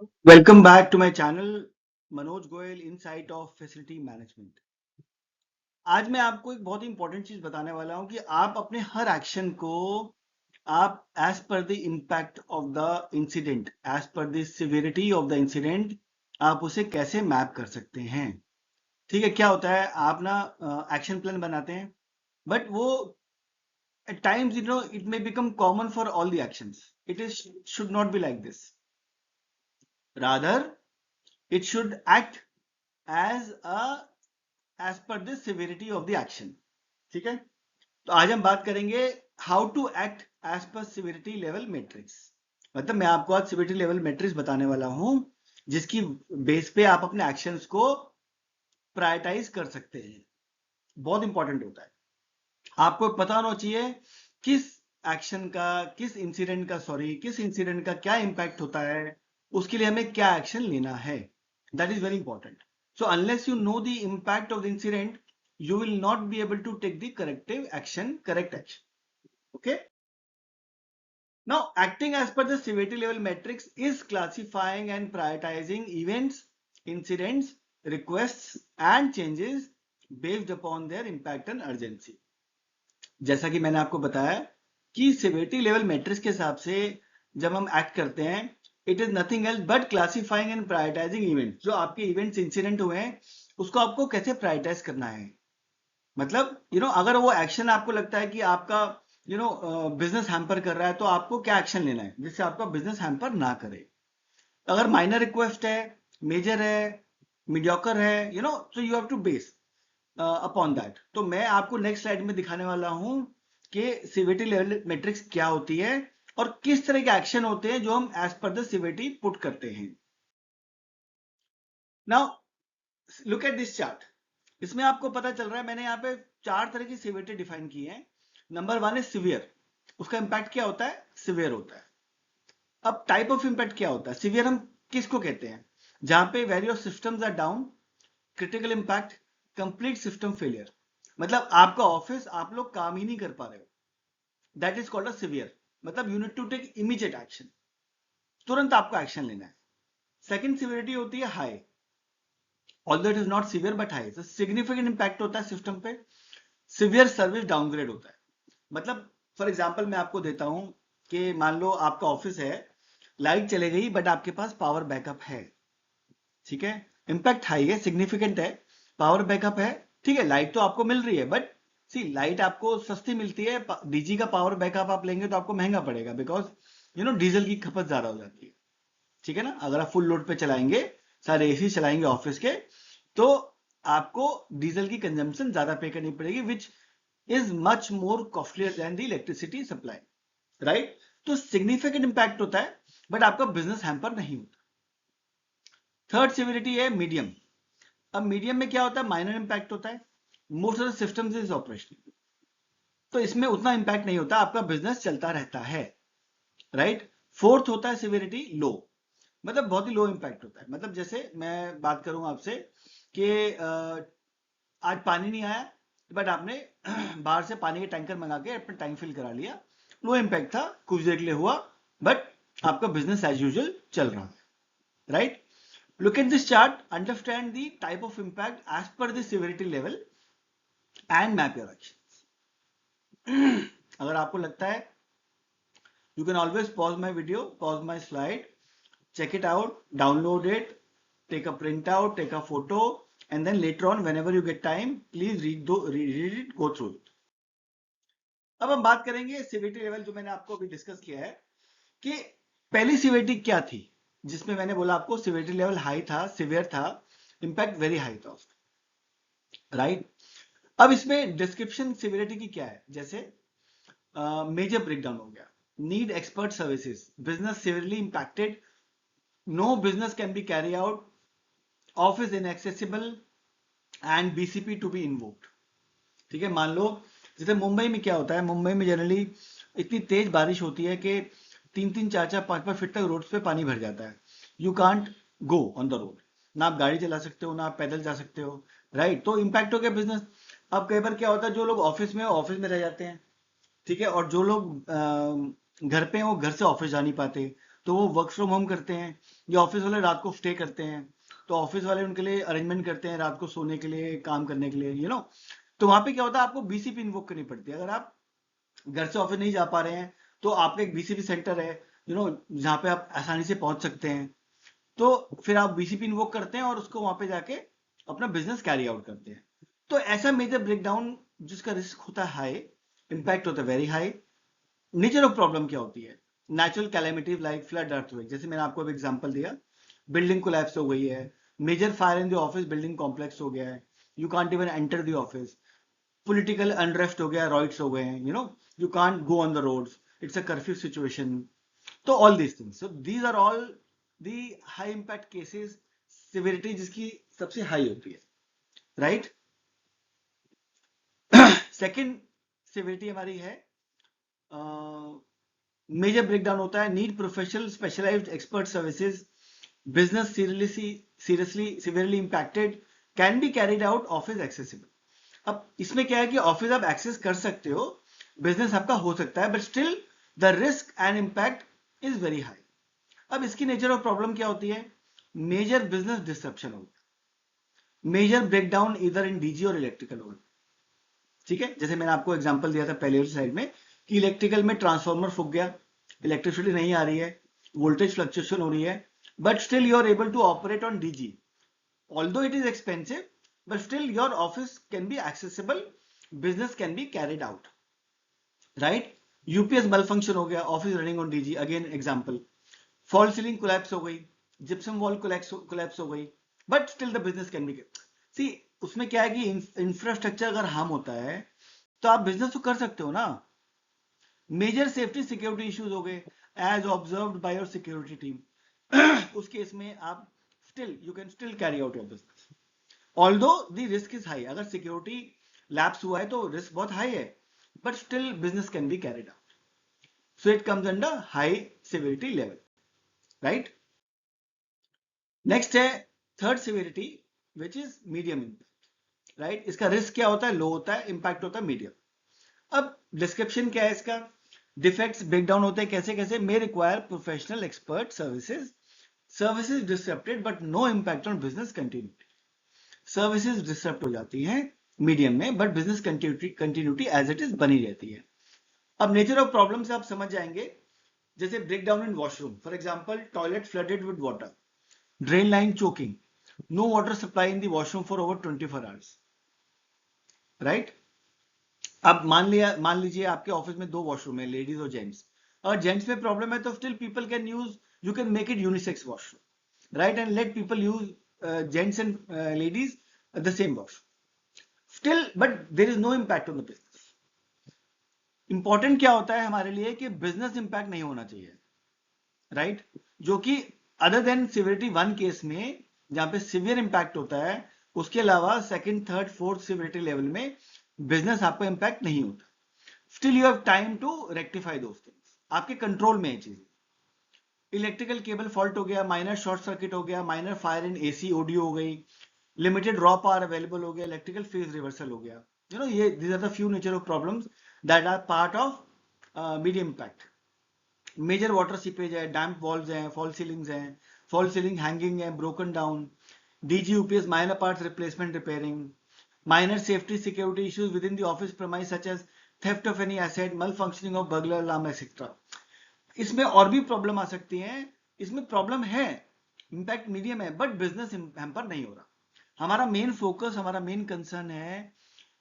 Welcome back to my channel Manoj Goyal insight of facility management. आज मैं आपको एक बहुत ही इंपॉर्टेंट चीज बताने वाला हूं कि आप अपने हर एक्शन को आप as per the impact of the incident, as per the severity of the incident, आप उसे कैसे मैप कर सकते हैं। ठीक है, क्या होता है, आप ना एक्शन प्लान बनाते हैं, बट वो at times it may become common for all the actions. It is should not be like this. Rather, it should act as a as per the severity of the action. ठीक है, तो आज हम बात करेंगे how to act as per severity level matrix. मतलब मैं आपको आज सिविरिटी लेवल मैट्रिक्स बताने वाला हूं जिसकी बेस पे आप अपने एक्शंस को प्रायोरिटाइज कर सकते हैं। बहुत इंपॉर्टेंट होता है, आपको पता होना चाहिए किस एक्शन का, किस इंसिडेंट का क्या इंपैक्ट होता है, उसके लिए हमें क्या एक्शन लेना है। That is very important. So unless you know the impact of the incident, you will not be able to take the correct action. Okay. Now, acting as per the severity level matrix is classifying and prioritizing events, incidents, requests and changes based upon their impact and urgency. जैसा कि मैंने आपको बताया कि severity level matrix के हिसाब से जब हम एक्ट करते हैं, it is nothing else but classifying and prioritising event. जो आपके इवेंट्स इंसिडेंट हुए हैं उसको आपको कैसे प्रायोरिटाइज करना है। मतलब अगर वो एक्शन आपको लगता है कि आपका बिजनेस हैम्पर कर रहा है, तो आपको क्या एक्शन लेना है जिससे आपका बिजनेस हैम्पर ना करे। अगर माइनर रिक्वेस्ट है, मेजर है, मीडियोकर है, so you have to base upon that. तो मैं आपको नेक्स्ट स्लाइड में दिखाने वाला हूं कि सिवियरिटी लेवल मैट्रिक्स क्या होती है और किस तरह के एक्शन होते हैं जो हम as per the severity put करते हैं। Now look at this chart. इसमें आपको पता चल रहा है, मैंने यहाँ पे 4 तरह की सिवियरिटी डिफाइन की है। Number 1 is severe. उसका इंपैक्ट क्या होता है? सिवियर होता है। अब टाइप ऑफ इंपैक्ट क्या होता है? सिवियर हम किसको कहते हैं? जहां पे various systems are down, critical impact, complete system failure. मतलब आपका ऑफिस, आप लोग काम ही नहीं कर पा रहे हो, that is called a severe. मतलब you need to take immediate action, तुरंत आपको एक्शन लेना है। सेकंड सिवियरिटी होती है high, although it is not severe but high, significant impact होता है सिस्टम पे। सिवियर सर्विस डाउनग्रेड होता है। मतलब फॉर एग्जांपल मैं आपको देता हूं कि मान लो आपका ऑफिस है, लाइट चले गई बट आपके पास पावर बैकअप है। ठीक है, इंपैक्ट हाई है, सिग्निफिकेंट है, पावर बैकअप है। ठीक है, लाइट तो आपको मिल रही है बट सी लाइट आपको सस्ती मिलती है, डीजी का पावर बैकअप आप लेंगे तो आपको महंगा पड़ेगा, बिकॉज डीजल की खपत ज्यादा हो जाती है। ठीक है ना, अगर आप फुल लोड पे चलाएंगे, सारे एसी चलाएंगे ऑफिस के, तो आपको डीजल की कंजम्पशन ज्यादा पे करनी पड़ेगी, which is much more costlier then the electricity supply. Right, तो सिग्निफिकेंट इंपैक्ट होता है बट आपका बिजनेस हैम्पर नहीं होता। थर्ड सिविलिटी है मीडियम। अब मीडियम में क्या होता है? माइनर इंपैक्ट होता है, most of the systems is operational, तो इसमें उतना इंपैक्ट नहीं होता, आपका बिजनेस चलता रहता है। राइट। फोर्थ होता है सिवियरिटी लो, मतलब बहुत ही लो इंपैक्ट होता है। मतलब जैसे मैं बात करूं आपसे कि आज पानी नहीं आया, बट आपने बाहर से पानी के टैंकर मंगा के अपना टैंक फिल करा लिया, लो इंपैक्ट था, कुछ देर के लिए हुआ, बट आपका बिजनेस एज यूजुअल चल रहा है। Right. Look at this chart, understand the type of impact as per the severity level and map your actions. अगर आपको लगता है, you can always pause my video, pause my slide, check it out, download it, take a printout, take a photo, and then later on whenever you get time, please read it, go through it. अब हम बात करेंगे severity level, जो मैंने आपको अभी discuss किया है कि पहली सिवियरिटी क्या थी, जिसमें मैंने बोला आपको सिवियरिटी लेवल हाई था, सिवियर था, इंपैक्ट वेरी हाई था उसका। राइट। अब इसमें डिस्क्रिप्शन सिवियरिटी की क्या है? जैसे मेजर ब्रेकडाउन हो गया, need expert services, business severely impacted, no business can be carry out, office inaccessible and BCP to be invoked. ठीक है, मान लो जैसे मुंबई में क्या होता है, मुंबई में जनरली इतनी तेज बारिश होती है कि 3-3, 4-4, 5-5 फीट तक रोड पे पानी भर जाता है। You can't go on the road, ना आप गाड़ी चला सकते हो, ना आप पैदल जा सकते हो। राइट, तो इंपैक्ट हो गया बिजनेस। अब कई बार क्या होता है, जो लोग ऑफिस में रह जाते हैं, ठीक है, और जो लोग घर पे हैं वो घर से ऑफिस जा नहीं पाते, तो वो वर्क फ्रॉम होम करते हैं, या ऑफिस वाले रात को स्टे करते हैं, तो ऑफिस वाले उनके लिए अरेंजमेंट करते हैं रात को सोने के लिए, काम करने के लिए, तो वहां पे क्या होता है, आपको बीसीपी इन्वोक करनी पड़ती है। अगर आप घर से ऑफिस नहीं जा पा रहे हैं, तो आपका एक बीसीपी सेंटर है, जहाँ पे आप आसानी से पहुंच सकते हैं, तो फिर आप बीसीपी इन्वोक करते हैं और उसको वहां पे जाके अपना बिजनेस कैरी आउट करते हैं। तो ऐसा मेजर ब्रेकडाउन जिसका रिस्क होता है हाई, इंपैक्ट होता है very high. Nature of problem क्या होती है, natural calamity like flood, earthquake, जैसे मैंने आपको एक एग्जांपल दिया, बिल्डिंग कोलैप्स हो गई है, major fire in the office, building complex हो गया है, you can't even enter the office, political unrest हो गया, रॉइट्स हो गए हैं, you can't go on the roads, it's a curfew situation. तो all these things, so these are all the high impact cases, severity जिसकी सबसे high होती है, राइट। सेकेंड सिविरिटी हमारी है, मेजर ब्रेकडाउन होता है, need professional specialised expert services, business seriously severely impacted, can be carried out, office accessible. अब इसमें क्या है कि ऑफिस आप एक्सेस कर सकते हो, बिजनेस आपका हो सकता है, but still the risk and impact is very high. अब इसकी नेचर ऑफ प्रॉब्लम क्या होती है, मेजर बिजनेस डिस्ट्रप्शन होगा, मेजर ब्रेकडाउन इधर इन डीजी और इलेक्ट्रिकल होगा, ठीक है। जैसे मैंने आपको एग्जांपल दिया था पहले वाली स्लाइड में कि इलेक्ट्रिकल में ट्रांसफार्मर फूक गया, इलेक्ट्रिसिटी नहीं आ रही है, वोल्टेज फ्लक्चुएशन हो रही है, but still you are able to operate on DG, although it is expensive, but still your office can be accessible, business can be carried out, right? UPS malfunction हो गया, office running on DG, again example, fall ceiling collapse हो गई, gypsum wall collapse हो गई, but still the business can be, see उसमें क्या है कि इंफ्रास्ट्रक्चर अगर हार्म होता है तो आप बिजनेस तो कर सकते हो ना। मेजर सेफ्टी सिक्योरिटी इश्यूज हो गए, as observed by your security team, उस केस में आप still you can still carry out your business, although the risk is high. अगर सिक्योरिटी लैप्स हुआ है तो रिस्क बहुत हाई है, but still business can be carried out, so it comes under high severity level, right. Next है third severity which is medium impact, right. इसका risk क्या होता है, लो होता है, इंपैक्ट होता है मीडियम। अब डिस्क्रिप्शन क्या है इसका, डिफेक्ट्स ब्रेकडाउन होते हैं कैसे कैसे, may require professional expert services disrupted but no impact on business continuity, services disrupt हो जाती हैं मीडियम में, but business continuity as it is बनी रहती है। अब नेचर ऑफ प्रॉब्लम से आप समझ जाएंगे, जैसे break down in washroom, for example toilet flooded with water, drain line choking, no water supply in the washroom for over 24 hours, right. अब मान लीजिए आपके ऑफिस में 2 वॉशरूम है, लेडीज और जेंट्स, और जेंट्स में प्रॉब्लम है तो still people can use, you can make it unisex washroom, right, and let people use gents and ladies the same washroom, still but there is no impact on the business. Important क्या होता है हमारे लिए कि business impact नहीं होना चाहिए, right, जो कि other than severity 1 केस में जहां पे severe impact होता है, उसके अलावा second, third, fourth severity level में business आपका impact नहीं होता, still you have time to rectify those things, आपके कंट्रोल में है चीजें। इलेक्ट्रिकल केबल फॉल्ट हो गया, माइनर शॉर्ट सर्किट हो गया, minor fire in AC audio हो गई, लिमिटेड रॉ पावर अवेलेबल हो गया, इलेक्ट्रिकल फेज रिवर्सल हो गया, ये these are the few nature of problems that are part of medium impact. Major water seepage है, डैम्प वॉल्स हैं, फॉल सीलिंग्स हैं, फॉल सीलिंग हैंगिंग है, broken down, DG UPS minor parts replacement repairing, minor safety security issues within the office premise such as theft of any asset, malfunctioning of burglar alarm etcetera. इसमें और भी problem आ सकती है, इसमें problem है, impact medium है, but business hamper नहीं हो रहा। हमारा मेन फोकस, हमारा मेन कंसर्न है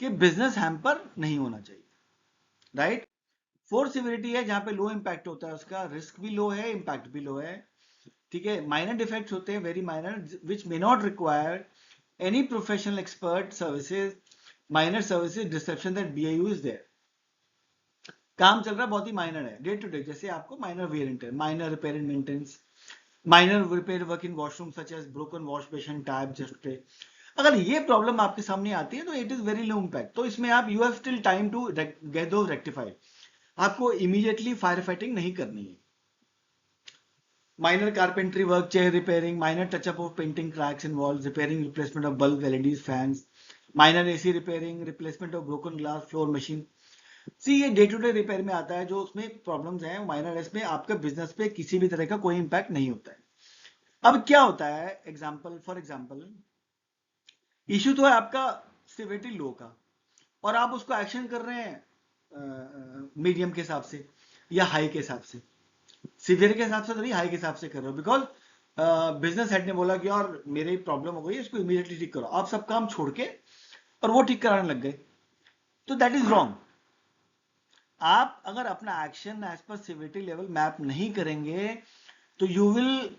कि बिजनेस हैम्पर नहीं होना चाहिए, राइट। फोर्थ सिविरिटी है जहां पे लो इंपैक्ट होता है, उसका रिस्क भी लो है, इंपैक्ट भी लो है, ठीक है। माइनर डिफेक्ट्स होते हैं, very minor, which may not require any professional expert services, minor services deception that BIU is there, काम चल रहा है, बहुत ही माइनर है, डे टू डे, जैसे आपको माइनर वेरिएंट है, minor repair and maintenance, minor repair work in washroom such as broken wash basin tap just tray. अगर ये प्रॉब्लम आपके सामने आती है तो it is very low impact, तो इसमें आप you have still time to get those rectified, आपको इमीडिएटली फायर फाइटिंग नहीं करनी है। Minor carpentry work, chair repairing, minor touch up of painting cracks in walls, repairing replacement of bulb, LEDs, fans, minor AC repairing, replacement of broken glass, floor machine, सी ये day to day repair में आता है, जो उसमें problems हैं minor, इसमें आपके बिजनेस पे किसी भी तरह का कोई इंपैक्ट नहीं होता है। अब क्या होता है, फॉर एग्जाम्पल इश्यू तो है आपका सिवियरिटी लो का, और आप उसको एक्शन कर रहे हैं मीडियम के हिसाब से या हाई के हिसाब से। सिवियर के हिसाब से तो नहीं, हाई के हिसाब से कर रहे हो, बिकॉज बिजनेस हेड ने बोला कि यार मेरे प्रॉब्लम हो गई, इसको इमीडिएटली ठीक करो। आप सब काम छोड़ के और वो ठीक कराने लग गए, तो दैट इज रॉन्ग। आप अगर अपना action as per severity level map नहीं करेंगे तो you will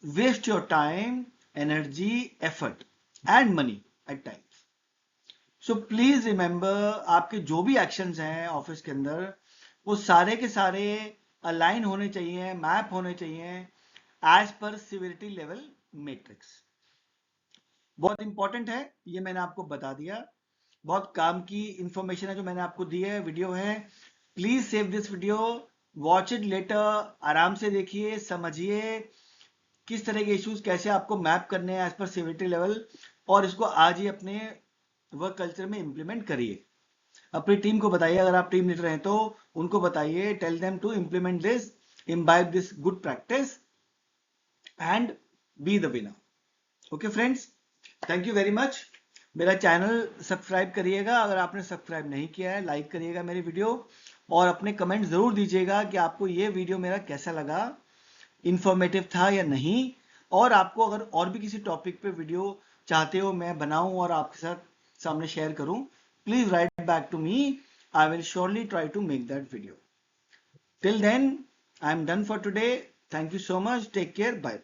waste your time, energy, effort and money at times. So please remember, आपके जो भी एक्शंस हैं ऑफिस के अंदर, वो सारे के सारे अलाइन होने चाहिए, मैप होने चाहिए as per severity level matrix. बहुत इंपॉर्टेंट है, ये मैंने आपको बता दिया। बहुत काम की इंफॉर्मेशन है जो मैंने आपको दी है, वीडियो है। Please save this video, watch it later, आराम से देखिए, समझिए किस तरह के इश्यूज कैसे आपको मैप करने हैं एज पर सिवियरिटी लेवल, और इसको आज ही अपने वर्क कल्चर में इंप्लीमेंट करिए। अपनी टीम को बताइए, अगर आप टीम लीडर हैं तो उनको बताइए, tell them to implement this, imbibe this good practice and be the winner. Okay friends, thank you very much. मेरा चैनल सब्सक्राइब करिएगा, अगर आपने सब्सक्राइब नहीं किया है लाइक करिएगा मेरी वीडियो, और अपने कमेंट जरूर दीजिएगा कि आपको ये वीडियो मेरा कैसा लगा, इंफॉर्मेटिव था या नहीं। और आपको अगर और भी किसी टॉपिक पे वीडियो चाहते हो मैं बनाऊं और आपके साथ सामने शेयर करूं, please write back to me, I will surely try to make that video. Till then, I am done for today. Thank you so much, take care, bye.